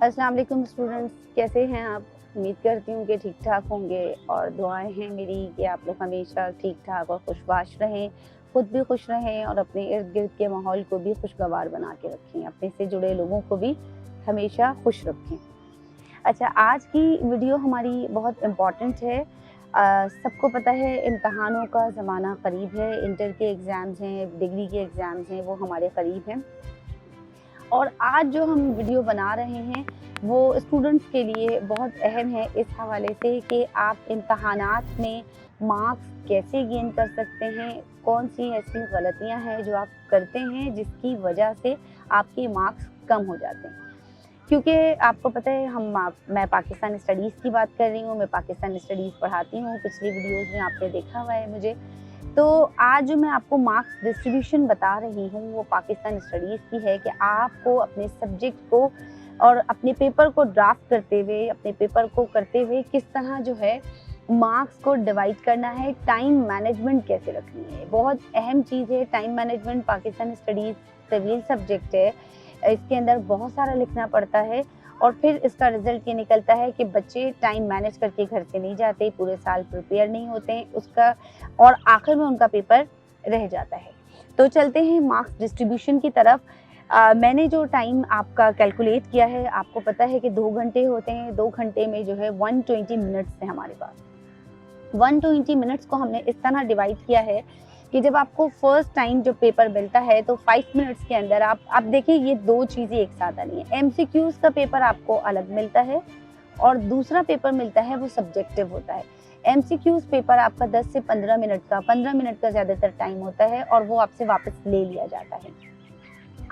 अस्सलाम वालेकुम स्टूडेंट्स, कैसे हैं आप? उम्मीद करती हूँ कि ठीक ठाक होंगे और दुआएं हैं मेरी कि आप लोग हमेशा ठीक ठाक और खुशबाश रहें, खुद भी खुश रहें और अपने इर्द गिर्द के माहौल को भी खुशगवार बना के रखें, अपने से जुड़े लोगों को भी हमेशा खुश रखें। अच्छा, आज की वीडियो हमारी बहुत इम्पॉर्टेंट है। सबको पता है इम्तहानों का ज़माना करीब है, इंटर के एग्ज़ाम्स हैं, डिग्री के एग्ज़ाम्स हैं, वो हमारे करीब हैं। और आज जो हम वीडियो बना रहे हैं वो स्टूडेंट्स के लिए बहुत अहम है इस हवाले से कि आप इम्तहानात में मार्क्स कैसे गेन कर सकते हैं, कौन सी ऐसी गलतियां हैं जो आप करते हैं जिसकी वजह से आपके मार्क्स कम हो जाते हैं। क्योंकि आपको पता है मैं पाकिस्तान स्टडीज़ की बात कर रही हूँ, मैं पाकिस्तान स्टडीज़ पढ़ाती हूँ, पिछली वीडियोज़ में आपने देखा हुआ है मुझे। तो आज जो मैं आपको मार्क्स डिस्ट्रीब्यूशन बता रही हूँ वो पाकिस्तान स्टडीज़ की है कि आपको अपने सब्जेक्ट को और अपने पेपर को ड्राफ्ट करते हुए, अपने पेपर को करते हुए किस तरह जो है मार्क्स को डिवाइड करना है, टाइम मैनेजमेंट कैसे रखनी है। बहुत अहम चीज़ है टाइम मैनेजमेंट। पाकिस्तान स्टडीज़ तवील सब्जेक्ट है, इसके अंदर बहुत सारा लिखना पड़ता है और फिर इसका रिजल्ट ये निकलता है कि बच्चे टाइम मैनेज करके घर से नहीं जाते, पूरे साल प्रिपेयर नहीं होते हैं उसका, और आखिर में उनका पेपर रह जाता है। तो चलते हैं मार्क्स डिस्ट्रीब्यूशन की तरफ। मैंने जो टाइम आपका कैलकुलेट किया है, आपको पता है कि 2 घंटे होते हैं, 2 घंटे में जो है 120 मिनट्स है हमारे पास। 120 मिनट्स को हमने इस तरह डिवाइड किया है कि जब आपको फर्स्ट टाइम जो पेपर मिलता है तो 5 मिनट्स के अंदर आप देखिए ये दो चीज़ें एक साथ आनी है। एमसीक्यूज़ का पेपर आपको अलग मिलता है और दूसरा पेपर मिलता है वो सब्जेक्टिव होता है। एमसीक्यूज़ पेपर आपका 10 से 15 मिनट का, 15 मिनट का ज़्यादातर टाइम होता है और वो आपसे वापस ले लिया जाता है।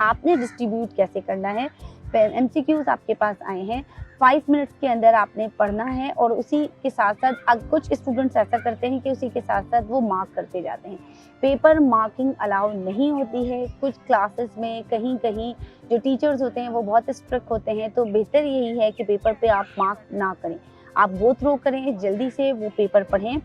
आपने डिस्ट्रीब्यूट कैसे करना है, एमसीक्यूज़ आपके पास आए हैं, 5 मिनट्स के अंदर आपने पढ़ना है और उसी के साथ साथ कुछ स्टूडेंट्स ऐसा करते हैं कि उसी के साथ साथ वो मार्क करते जाते हैं। पेपर मार्किंग अलाउ नहीं होती है कुछ क्लासेस में, कहीं कहीं जो टीचर्स होते हैं वो बहुत स्ट्रिक्ट होते हैं, तो बेहतर यही है कि पेपर पे आप मार्क ना करें, आप गो थ्रू करें, जल्दी से वो पेपर पढ़ें।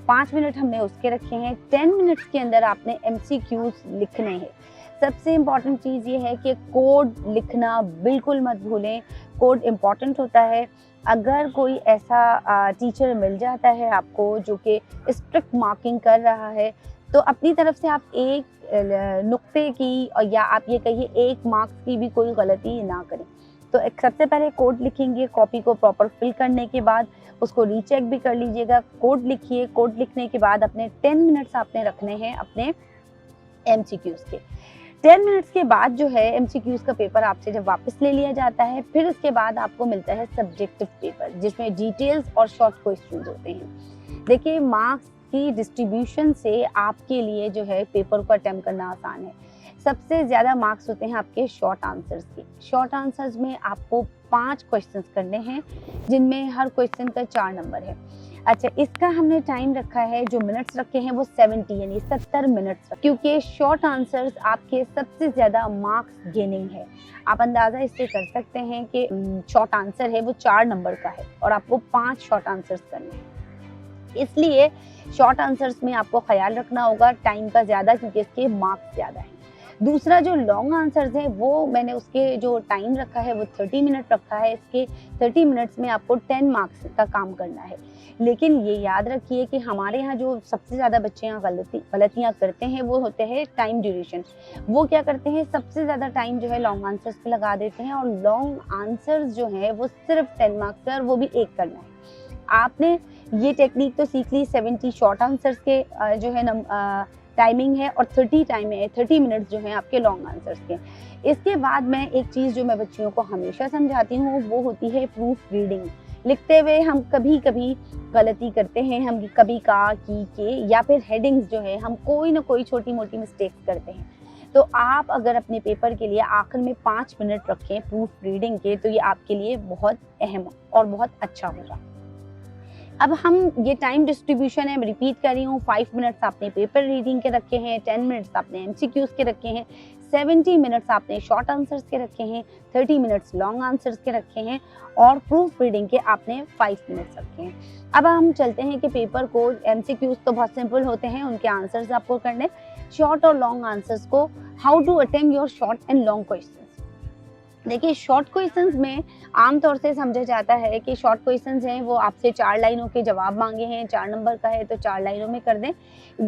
5 मिनट हमने उसके रखे हैं। 10 मिनट्स के अंदर आपने एमसीक्यूज़ लिखने हैं। सबसे इम्पॉर्टेंट चीज़ ये है कि कोड लिखना बिल्कुल मत भूलें, कोड इम्पॉर्टेंट होता है। अगर कोई ऐसा टीचर मिल जाता है आपको जो कि स्ट्रिक्ट मार्किंग कर रहा है, तो अपनी तरफ से आप एक नुक्ते की और या आप ये कहिए 1 मार्क्स की भी कोई गलती ना करें। तो एक सबसे पहले कोड लिखेंगे, कॉपी को प्रॉपर फिल करने के बाद उसको रीचेक भी कर लीजिएगा। कोड लिखिए, कोड लिखने के बाद अपने 10 मिनट्स आपने रखने हैं अपने एमसीक्यूज़ के। 10 मिनट्स के बाद जो है एमसीक्यूज़ का पेपर आपसे जब वापस ले लिया जाता है, फिर उसके बाद आपको मिलता है सब्जेक्टिव पेपर जिसमें डिटेल्स और शॉर्ट क्वेश्चंस होते हैं। देखिए, मार्क्स की डिस्ट्रीब्यूशन से आपके लिए जो है पेपर को अटेम्प्ट करना आसान है। सबसे ज़्यादा मार्क्स होते हैं आपके शॉर्ट आंसर्स के। शॉर्ट आंसर्स में आपको 5 क्वेश्चंस करने हैं जिनमें हर क्वेश्चन का 4 नंबर है। अच्छा, इसका हमने टाइम रखा है, जो मिनट्स रखे हैं वो 70 यानी 70 मिनट्स, क्योंकि शॉर्ट आंसर्स आपके सबसे ज़्यादा मार्क्स गेनिंग है। आप अंदाज़ा इससे कर सकते हैं कि शॉर्ट आंसर है वो 4 नंबर का है और आपको 5 शॉर्ट आंसर्स करने हैं। इसलिए शॉर्ट आंसर्स में आपको ख्याल रखना होगा टाइम का ज़्यादा, क्योंकि इसके मार्क्स ज़्यादा हैं। दूसरा जो लॉन्ग आंसर्स हैं वो मैंने उसके जो टाइम रखा है वो 30 मिनट रखा है। इसके 30 मिनट्स में आपको 10 मार्क्स का काम करना है। लेकिन ये याद रखिए कि हमारे यहाँ जो सबसे ज़्यादा बच्चे यहाँ गलतियाँ करते हैं वो होते हैं टाइम ड्यूरेशन। वो क्या करते हैं, सबसे ज़्यादा टाइम जो है लॉन्ग आंसर्स पे लगा देते हैं और लॉन्ग आंसर्स जो है वो सिर्फ 10 मार्क्स का और वो भी एक करना है। आपने ये टेक्निक तो सीख ली। 70 शॉर्ट आंसर्स के जो है टाइमिंग है और 30 मिनट्स जो हैं आपके लॉन्ग आंसर्स के। इसके बाद मैं एक चीज़ जो मैं बच्चियों को हमेशा समझाती हूँ वो होती है प्रूफ रीडिंग। लिखते हुए हम कभी कभी गलती करते हैं, हम कभी का, की, के या फिर हेडिंग्स जो है हम कोई ना कोई छोटी मोटी मिस्टेक्स करते हैं। तो आप अगर अपने पेपर के लिए आखिर में 5 मिनट रखें प्रूफ रीडिंग के, तो ये आपके लिए बहुत अहम और बहुत अच्छा होगा। अब हम ये टाइम डिस्ट्रीब्यूशन है, मैं रिपीट कर रही हूँ। 5 मिनट्स आपने पेपर रीडिंग के रखे हैं, 10 मिनट्स आपने एमसीक्यूज़ के रखे हैं, 70 मिनट्स आपने शॉर्ट आंसर्स के रखे हैं, 30 मिनट्स लॉन्ग आंसर्स के रखे हैं और प्रूफ रीडिंग के आपने 5 मिनट्स रखे हैं। अब हम चलते हैं कि पेपर को, एमसीक्यूज़ तो बहुत सिंपल होते हैं, उनके आंसर्स आपको करने। शॉर्ट और लॉन्ग आंसर्स को, how to attempt your short and long questions. देखिए शॉर्ट क्वेश्चंस में आमतौर से समझा जाता है कि शॉर्ट क्वेश्चंस हैं वो आपसे 4 लाइनों के जवाब मांगे हैं, 4 नंबर का है तो 4 लाइनों में कर दें।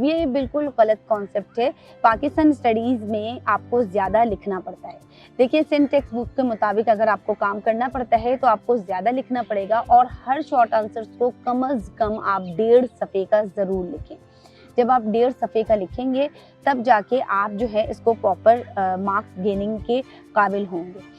ये बिल्कुल गलत कॉन्सेप्ट है। पाकिस्तान स्टडीज़ में आपको ज़्यादा लिखना पड़ता है। देखिए सिंध टेक्स्ट बुक के मुताबिक अगर आपको काम करना पड़ता है तो आपको ज़्यादा लिखना पड़ेगा और हर शॉर्ट आंसर्स को कम अज़ कम आप 1.5 सफ़े का ज़रूर लिखें। जब आप 1.5 सफ़े का लिखेंगे तब जाके आप जो है इसको प्रॉपर मार्क्स गेनिंग के काबिल होंगे।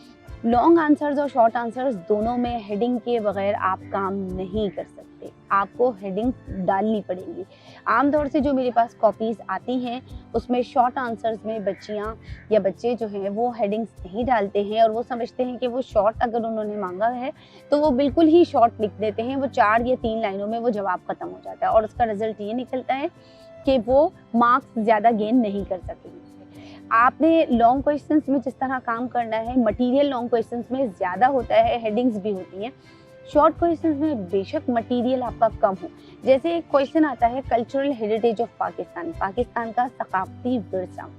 लॉन्ग आंसर्स और शॉर्ट आंसर्स दोनों में हेडिंग के बगैर आप काम नहीं कर सकते, आपको हेडिंग डालनी पड़ेगी। आमतौर से जो मेरे पास कॉपीज़ आती हैं उसमें शॉर्ट आंसर्स में बच्चियां या बच्चे जो हैं वो हेडिंग्स नहीं डालते हैं और वो समझते हैं कि वो शॉर्ट अगर उन्होंने मांगा है तो वो बिल्कुल ही शॉर्ट लिख देते हैं, वो 4 या 3 लाइनों में वो जवाब ख़त्म हो जाता है और उसका रिजल्ट ये निकलता है कि वो मार्क्स ज़्यादा गेन नहीं कर सकेंगे। आपने लॉन्ग क्वेश्चंस में जिस तरह काम करना है, मटेरियल लॉन्ग क्वेश्चंस में ज़्यादा होता है, हेडिंग्स भी होती हैं। शॉर्ट क्वेश्चंस में बेशक मटेरियल आपका कम हो। जैसे एक क्वेश्चन आता है cultural heritage of Pakistan, Pakistan का सकाफती विरसा।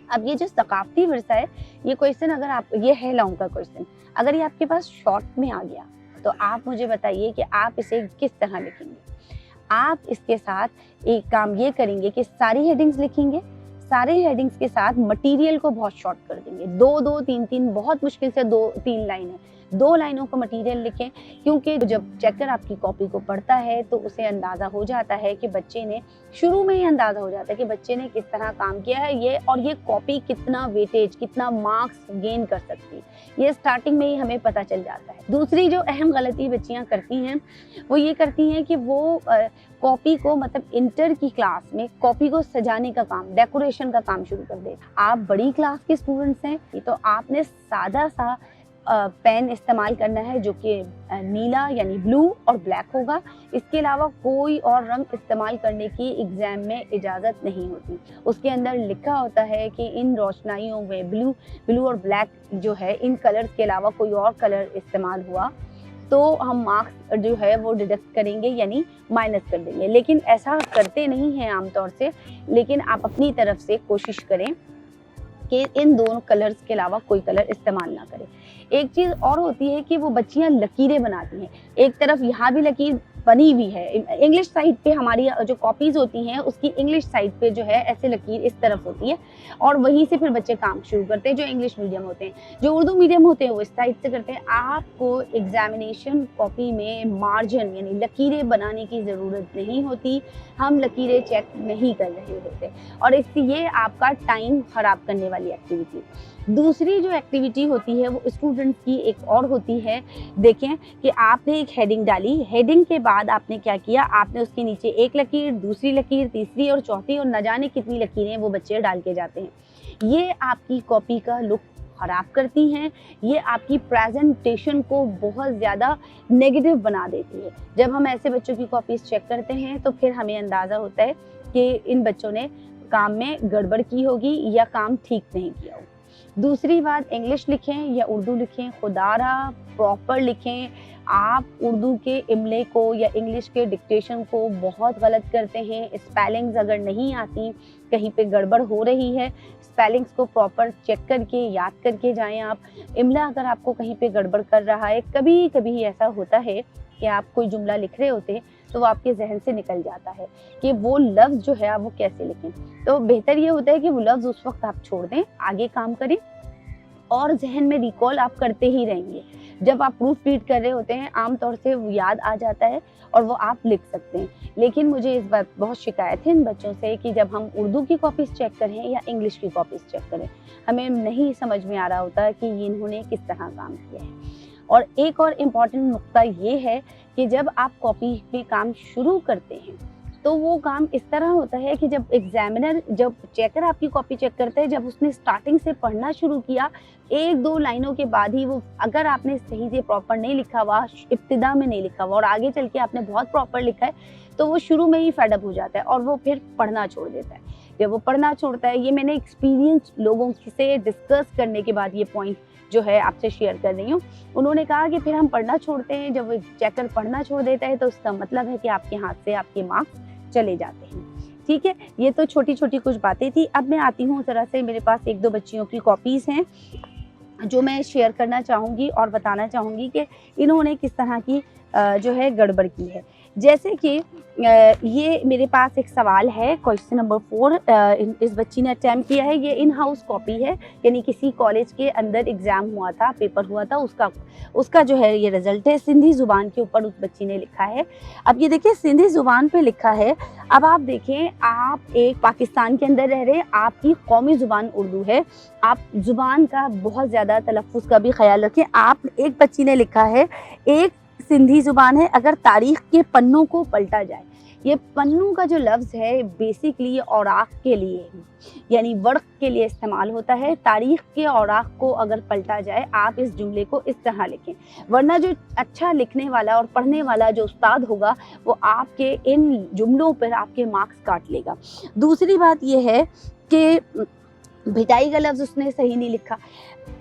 अब ये जो सकाफती विरसा है, ये क्वेश्चन अगर आप, ये है लॉन्ग का क्वेश्चन, अगर ये आपके पास शॉर्ट में आ गया तो आप मुझे बताइए कि आप इसे किस तरह लिखेंगे। आप इसके साथ एक काम ये करेंगे कि सारी हेडिंग्स लिखेंगे, सारे हेडिंग्स के साथ मटेरियल को बहुत शॉर्ट कर देंगे। 2-2, 3-3, बहुत मुश्किल से 2-3 लाइन है, 2 लाइनों का मटेरियल लिखें, क्योंकि जब चेकर आपकी कॉपी को पढ़ता है तो उसे अंदाज़ा हो जाता है कि बच्चे ने, शुरू में ही अंदाज़ा हो जाता है कि बच्चे ने किस तरह काम किया है ये, और ये कॉपी कितना वेटेज, कितना मार्क्स गेन कर सकती है, ये स्टार्टिंग में ही हमें पता चल जाता है। दूसरी जो अहम गलती बच्चियाँ करती हैं वो ये करती हैं कि वो कॉपी को, मतलब इंटर की क्लास में कॉपी को सजाने का काम, डेकोरेशन का काम शुरू कर दे। आप बड़ी क्लास के स्टूडेंट्स हैं तो आपने सादा सा पेन इस्तेमाल करना है जो कि नीला यानी ब्लू और ब्लैक होगा। इसके अलावा कोई और रंग इस्तेमाल करने की एग्ज़ाम में इजाज़त नहीं होती। उसके अंदर लिखा होता है कि इन रोशनाइयों में ब्लू और ब्लैक जो है, इन कलर्स के अलावा कोई और कलर इस्तेमाल हुआ तो हम मार्क्स जो है वो डिडक्ट करेंगे यानी माइनस कर देंगे। लेकिन ऐसा करते नहीं हैं आमतौर से, लेकिन आप अपनी तरफ से कोशिश करें कि इन दोनों कलर्स के अलावा कोई कलर इस्तेमाल ना करें। एक चीज़ और होती है कि वो बच्चियां लकीरें बनाती हैं, एक तरफ यहाँ भी लकीर बनी हुई है, इंग्लिश साइड पे हमारी जो कॉपीज़ होती हैं उसकी इंग्लिश साइड पे जो है ऐसे लकीर इस तरफ होती है और वहीं से फिर बच्चे काम शुरू करते हैं। जो इंग्लिश मीडियम होते हैं, जो उर्दू मीडियम होते हैं वो इस साइड से करते हैं। आपको एग्जामिनेशन कॉपी में मार्जिन यानी लकीरें बनाने की ज़रूरत नहीं होती, हम लकीरें चेक नहीं कर रहे होते और इसलिए आपका टाइम ख़राब करने वाली एक्टिविटी। दूसरी जो एक्टिविटी होती है वो स्टूडेंट्स की एक और होती है। देखें कि आपने एक हेडिंग डाली, हेडिंग के बाद आपने क्या किया, आपने उसके नीचे एक लकीर, दूसरी लकीर, तीसरी और चौथी और न जाने कितनी लकीरें वो बच्चे डाल के जाते हैं। ये आपकी कॉपी का लुक ख़राब करती हैं, ये आपकी प्रेजेंटेशन को बहुत ज़्यादा नेगेटिव बना देती है। जब हम ऐसे बच्चों की कॉपीज़ चेक करते हैं तो फिर हमें अंदाज़ा होता है कि इन बच्चों ने काम में गड़बड़ की होगी या काम ठीक नहीं किया होगा। दूसरी बात, इंग्लिश लिखें या उर्दू लिखें, खुदारा प्रॉपर लिखें। आप उर्दू के इमले को या इंग्लिश के डिक्टेशन को बहुत गलत करते हैं। स्पेलिंग्स अगर नहीं आती, कहीं पे गड़बड़ हो रही है, स्पेलिंग्स को प्रॉपर चेक करके याद करके जाएं आप। इमला अगर आपको कहीं पे गड़बड़ कर रहा है, कभी कभी ऐसा होता है कि आप कोई जुमला लिख रहे होते हैं तो वो आपके जहन से निकल जाता है कि वो लफ्ज़ जो है आप वो कैसे लिखें। तो बेहतर ये होता है कि वो लफ्ज़ उस वक्त आप छोड़ दें, आगे काम करें और जहन में रिकॉल आप करते ही रहेंगे। जब आप प्रूफ रीड कर रहे होते हैं आमतौर से वो याद आ जाता है और वो आप लिख सकते हैं। लेकिन मुझे इस बात बहुत शिकायत है इन बच्चों से कि जब हम उर्दू की कॉपीज़ चेक करें या इंग्लिश की कॉपीज़ चेक करें, हमें नहीं समझ में आ रहा होता कि इन्होंने किस तरह काम किया है। और एक और इम्पॉर्टेंट नुक्ता ये है कि जब आप कॉपी पे काम शुरू करते हैं तो वो काम इस तरह होता है कि जब एग्जामिनर, जब चेकर आपकी कॉपी चेक करता है, जब उसने स्टार्टिंग से पढ़ना शुरू किया, 1-2 लाइनों के बाद ही वो, अगर आपने सही से प्रॉपर नहीं लिखा हुआ, इब्तिदा में नहीं लिखा हुआ और आगे चल के आपने बहुत प्रॉपर लिखा है, तो वो शुरू में ही फेडअप हो जाता है और वो फिर पढ़ना छोड़ देता है। जब वो पढ़ना छोड़ता है, ये मैंने एक्सपीरियंस लोगों से डिस्कस करने के बाद ये पॉइंट जो है आपसे शेयर कर रही हूँ। उन्होंने कहा कि फिर हम पढ़ना छोड़ते हैं, जब वो चेकर पढ़ना छोड़ देता है तो उसका मतलब है कि आपके हाथ से आपके मार्क्स चले जाते हैं। ठीक है, ये तो छोटी छोटी कुछ बातें थी। अब मैं आती हूँ ज़रा से, मेरे पास 1-2 बच्चियों की कॉपीज़ हैं जो मैं शेयर करना चाहूँगी और बताना चाहूँगी कि इन्होंने किस तरह की जो है गड़बड़ की है। जैसे कि ये मेरे पास एक सवाल है, क्वेश्चन नंबर 4 इस बच्ची ने अटेम्प्ट किया है। ये इन हाउस कॉपी है, यानी किसी कॉलेज के अंदर एग्ज़ाम हुआ था, पेपर हुआ था, उसका जो है ये रिज़ल्ट है। सिंधी ज़ुबान के ऊपर उस बच्ची ने लिखा है। अब ये देखिए सिंधी ज़ुबान पे लिखा है। अब आप देखें, आप एक पाकिस्तान के अंदर रह रहे हैं, आपकी कौमी ज़ुबान उर्दू है, आप ज़ुबान का बहुत ज़्यादा तलफ़्फ़ुज़ का भी ख़्याल रखें। एक बच्ची ने लिखा है, एक सिंधी ज़ुबान है, अगर तारीख़ के पन्नों को पलटा जाए। ये पन्नों का जो लफ्ज़ है बेसिकली औराक़ के लिए, यानी वर्क़ के लिए इस्तेमाल होता है। तारीख़ के औराक़ को अगर पलटा जाए, आप इस जुमले को इस तरह लिखें, वरना जो अच्छा लिखने वाला और पढ़ने वाला जो उस्ताद होगा वो आपके इन जुमलों पर आपके मार्क्स काट लेगा। दूसरी बात ये है कि भिटाई का लफ्ज़ उसने सही नहीं लिखा।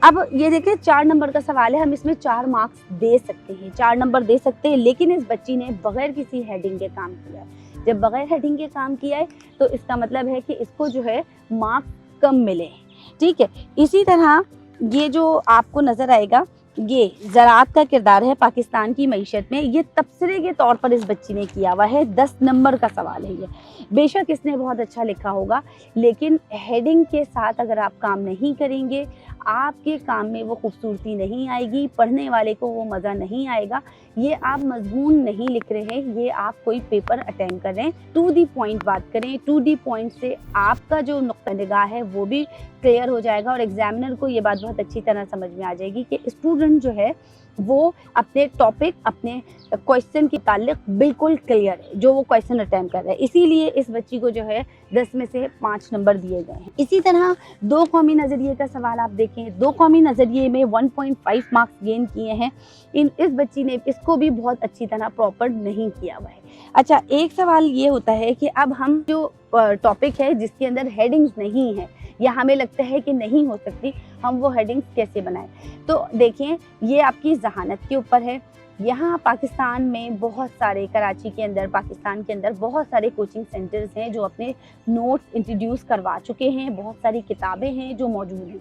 अब ये देखिए 4 नंबर का सवाल है, हम इसमें 4 मार्क्स दे सकते हैं, 4 नंबर दे सकते हैं, लेकिन इस बच्ची ने बगैर किसी हेडिंग के काम किया है। जब बगैर हेडिंग के काम किया है तो इसका मतलब है कि इसको जो है मार्क्स कम मिले हैं, ठीक है। इसी तरह ये जो आपको नज़र आएगा, ये ज़राअत का किरदार है पाकिस्तान की मईशत में, ये तबसरे के तौर पर इस बच्ची ने किया हुआ है। 10 नंबर का सवाल है ये। बेशक इसने बहुत अच्छा लिखा होगा, लेकिन हेडिंग के साथ अगर आप काम नहीं करेंगे, आपके काम में वो खूबसूरती नहीं आएगी, पढ़ने वाले को वो मज़ा नहीं आएगा। ये आप मज़मून नहीं लिख रहे हैं, ये आप कोई पेपर अटेंड कर रहे हैं। टू दी पॉइंट बात करें, टू दी पॉइंट से आपका जो नुक्ता निगाह है वो भी क्लियर हो जाएगा और एग्जामिनर को ये बात बहुत अच्छी तरह समझ में आ जाएगी कि स्टूडेंट जो है वो अपने टॉपिक, अपने क्वेश्चन के ताल्लुक बिल्कुल क्लियर है जो वो क्वेश्चन अटेम्प्ट कर रहा है। इसीलिए इस बच्ची को जो है 10 में से 5 नंबर दिए गए हैं। इसी तरह 2 कौमी नज़रिए का सवाल आप देखें, 2 कौमी नज़रिए में 1.5 मार्क्स गेन किए हैं। इस बच्ची ने इसको भी बहुत अच्छी तरह प्रॉपर नहीं किया हुआ है। अच्छा, एक सवाल ये होता है कि अब हम जो टॉपिक है जिसके अंदर हेडिंग्स नहीं है या हमें लगता है कि नहीं हो सकती, हम वो हेडिंग्स कैसे बनाएं। तो देखें, ये आपकी जहानत के ऊपर है। यहाँ पाकिस्तान में बहुत सारे, कराची के अंदर, पाकिस्तान के अंदर बहुत सारे कोचिंग सेंटर्स हैं जो अपने नोट्स इंट्रोड्यूस करवा चुके हैं, बहुत सारी किताबें हैं जो मौजूद हैं।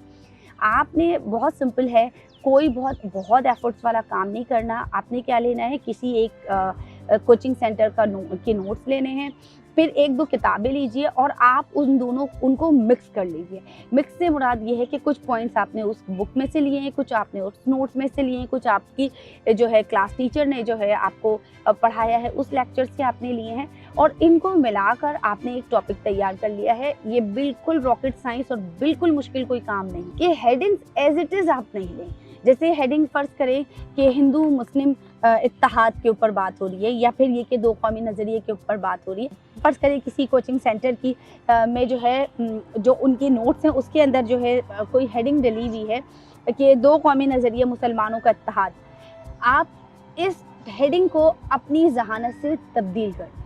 आपने बहुत सिंपल है, कोई बहुत एफर्ट्स वाला काम नहीं करना। आपने क्या लेना है, किसी एक कोचिंग सेंटर के नोट्स लेने हैं, फिर 1-2 किताबें लीजिए और आप उनको मिक्स कर लीजिए। मिक्स से मुराद ये है कि कुछ पॉइंट्स आपने उस बुक में से लिए हैं, कुछ आपने उस नोट्स में से लिए हैं, कुछ आपकी जो है क्लास टीचर ने जो है आपको पढ़ाया है उस लेक्चर से आपने लिए हैं, और इनको मिलाकर आपने एक टॉपिक तैयार कर लिया है। ये बिल्कुल रॉकेट साइंस और बिल्कुल मुश्किल कोई काम नहीं कि हेडिंग्स एज इट इज़ आप नहीं लें। जैसे हेडिंग फ़र्ज़ करें कि हिंदू मुस्लिम इत्तेहाद के ऊपर बात हो रही है, या फिर ये कि 2 कौमी नज़रिए के ऊपर बात हो रही है। फ़र्ज़ करें किसी कोचिंग सेंटर की में जो है जो उनके नोट्स हैं उसके अंदर जो है कोई हेडिंग डली हुई है कि 2 कौमी नज़रिए मुसलमानों का इत्तेहाद। आप इस हेडिंग को अपनी जहानत से तब्दील कर दें,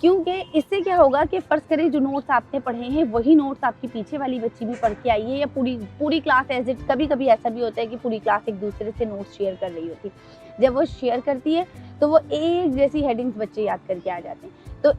क्योंकि इससे क्या होगा कि फ़र्ज़ करें जो नोट्स आपने पढ़े हैं वही नोट्स आपकी पीछे वाली बच्ची भी पढ़ के आई है, या पूरी क्लास एज इट, कभी ऐसा भी होता है कि पूरी क्लास एक दूसरे से नोट्स शेयर कर रही होती है। जब वो शेयर करती है तो वो एक जैसी हेडिंग्स बच्चे याद करके आ जाते हैं। तो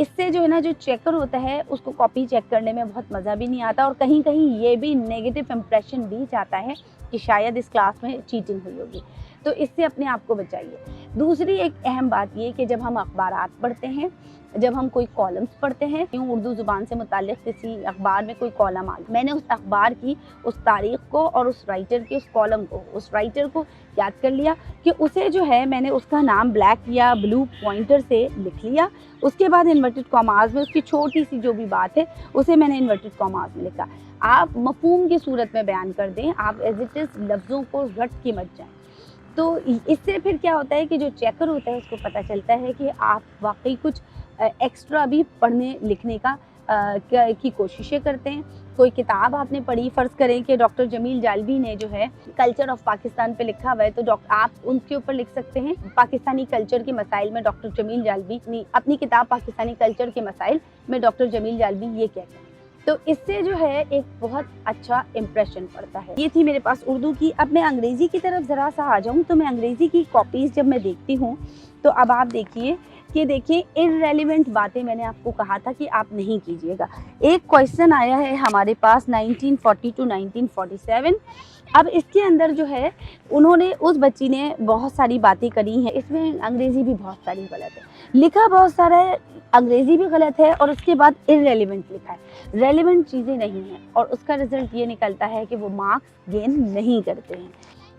इससे जो है ना, जो चेकर होता है उसको कॉपी चेक करने में बहुत मज़ा भी नहीं आता, और कहीं कहीं ये भी नेगेटिव इम्प्रेशन भी जाता है कि शायद इस क्लास में चीटिंग हुई होगी। तो इससे अपने आप को बचाइए। दूसरी एक अहम बात ये कि जब हम अखबारात पढ़ते हैं, जब हम कोई कॉलम्स पढ़ते हैं, यूँ उर्दू ज़ुबान से मुताल्लिक़ किसी अखबार में कोई कॉलम आ गया, मैंने उस अखबार की उस तारीख़ को और उस राइटर के उस कॉलम को, उस राइटर को याद कर लिया कि उसे जो है मैंने उसका नाम ब्लैक या ब्लू पॉइंटर से लिख लिया। उसके बाद इन्वर्टेड कॉमास में उसकी छोटी सी जो भी बात है उसे मैंने इन्वर्टेड कॉमास में लिखा। आप मफ़हूम की सूरत में बयान कर दें, आप एज इट इज़ लफ्ज़ों को रट के मत जाएँ। तो इससे फिर क्या होता है कि जो चेकर होता है उसको पता चलता है कि आप वाकई कुछ एक्स्ट्रा भी पढ़ने लिखने की कोशिशें करते हैं। कोई किताब आपने पढ़ी, फ़र्ज़ करें कि डॉक्टर जमील जालबी ने जो है कल्चर ऑफ पाकिस्तान पे लिखा हुआ है, तो आप उनके ऊपर लिख सकते हैं पाकिस्तानी कल्चर के मसाइल में डॉक्टर जमील जालबी, अपनी किताब पाकिस्तानी कल्चर के मसाइल में डॉक्टर जमील जालबी ये कहते हैं। तो इससे जो है एक बहुत अच्छा इम्प्रेशन पड़ता है। ये थी मेरे पास उर्दू की। अब मैं अंग्रेज़ी की तरफ ज़रा सा आ जाऊँ तो मैं अंग्रेज़ी की कॉपीज़ जब मैं देखती हूँ तो अब आप देखिए कि देखिए इररेलेवेंट बातें मैंने आपको कहा था कि आप नहीं कीजिएगा। एक क्वेश्चन आया है हमारे पास 1940 टू 1947। अब इसके अंदर जो है उन्होंने उस बच्ची ने बहुत सारी बातें करी हैं, इसमें अंग्रेज़ी भी बहुत सारी गलत है, लिखा बहुत सारा है, अंग्रेज़ी भी गलत है और उसके बाद इररेलेवेंट लिखा है। रेलेवेंट चीज़ें नहीं हैं और उसका रिज़ल्ट ये निकलता है कि वो मार्क्स गेन नहीं करते हैं।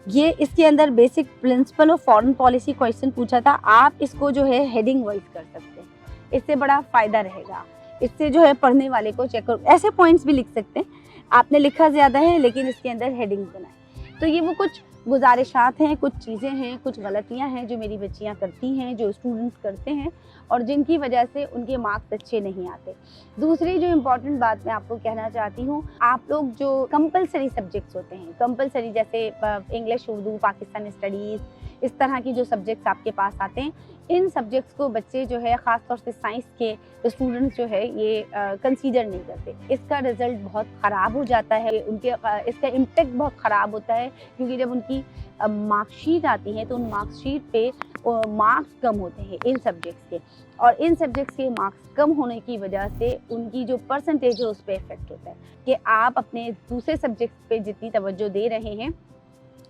ये इसके अंदर basic principle of foreign policy question पूछा था, आप इसको जो है हेडिंग वाइज कर सकते हैं, इससे बड़ा फ़ायदा रहेगा। इससे जो है पढ़ने वाले को चेक कर ऐसे पॉइंट्स भी लिख सकते हैं, आपने लिखा ज़्यादा है लेकिन इसके अंदर हेडिंग बनाए। तो ये वो कुछ गुजारिशात हैं, कुछ चीज़ें हैं, कुछ गलतियाँ हैं जो मेरी बच्चियाँ करती हैं, जो स्टूडेंट्स करते हैं और जिनकी वजह से उनके मार्क्स अच्छे नहीं आते। दूसरी जो इम्पॉर्टेंट बात मैं आपको कहना चाहती हूँ, आप लोग जो कंपलसरी सब्जेक्ट्स होते हैं, कंपलसरी जैसे इंग्लिश, उर्दू, पाकिस्तानी स्टडीज़, इस तरह की जो सब्जेक्ट्स आपके पास आते हैं, इन सब्जेक्ट्स को बच्चे जो है ख़ास तौर से साइंस के स्टूडेंट्स जो है ये कंसीडर नहीं करते। इसका रिज़ल्ट बहुत ख़राब हो जाता है, उनके इसका इम्पैक्ट बहुत ख़राब होता है, क्योंकि जब उनकी मार्कशीट आती है तो उन मार्कशीट पे मार्क्स कम होते हैं इन सब्जेक्ट्स के, और इन सब्जेक्ट्स के मार्क्स कम होने की वजह से उनकी जो परसेंटेज है उस पर इफ़ेक्ट होता है कि आप अपने दूसरे सब्जेक्ट्स पे जितनी तवज्जो दे रहे हैं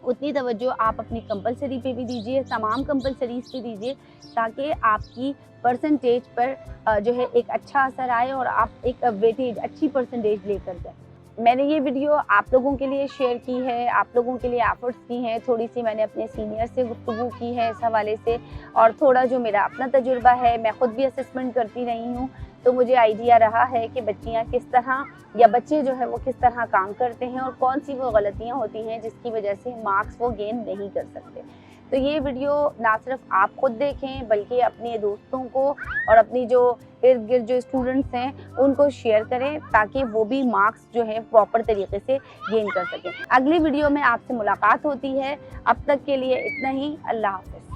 उतनी तवज्जो आप अपनी कंपलसरी पे भी दीजिए, तमाम कंपलसरीज़ पे दीजिए, ताकि आपकी परसेंटेज पर जो है एक अच्छा असर आए और आप एक वेटेज अच्छी परसेंटेज लेकर जाए। मैंने ये वीडियो आप लोगों के लिए शेयर की है, आप लोगों के लिए एफर्ट्स की हैं, थोड़ी सी मैंने अपने सीनियर से गुफ्तगू की है इस हवाले से, और थोड़ा जो मेरा अपना तजुर्बा है, मैं ख़ुद भी असेसमेंट करती रही हूँ, तो मुझे आइडिया रहा है कि बच्चियाँ किस तरह या बच्चे जो है वो किस तरह काम करते हैं और कौन सी वो गलतियाँ होती हैं जिसकी वजह से मार्क्स वो गेन नहीं कर सकते। तो ये वीडियो ना सिर्फ आप खुद देखें बल्कि अपने दोस्तों को और अपनी जो इर्द गिर्द जो स्टूडेंट्स हैं उनको शेयर करें, ताकि वो भी मार्क्स जो है प्रॉपर तरीके से गेन कर सकें। अगली वीडियो में आपसे मुलाकात होती है, अब तक के लिए इतना ही। अल्लाह हाफ़िज़।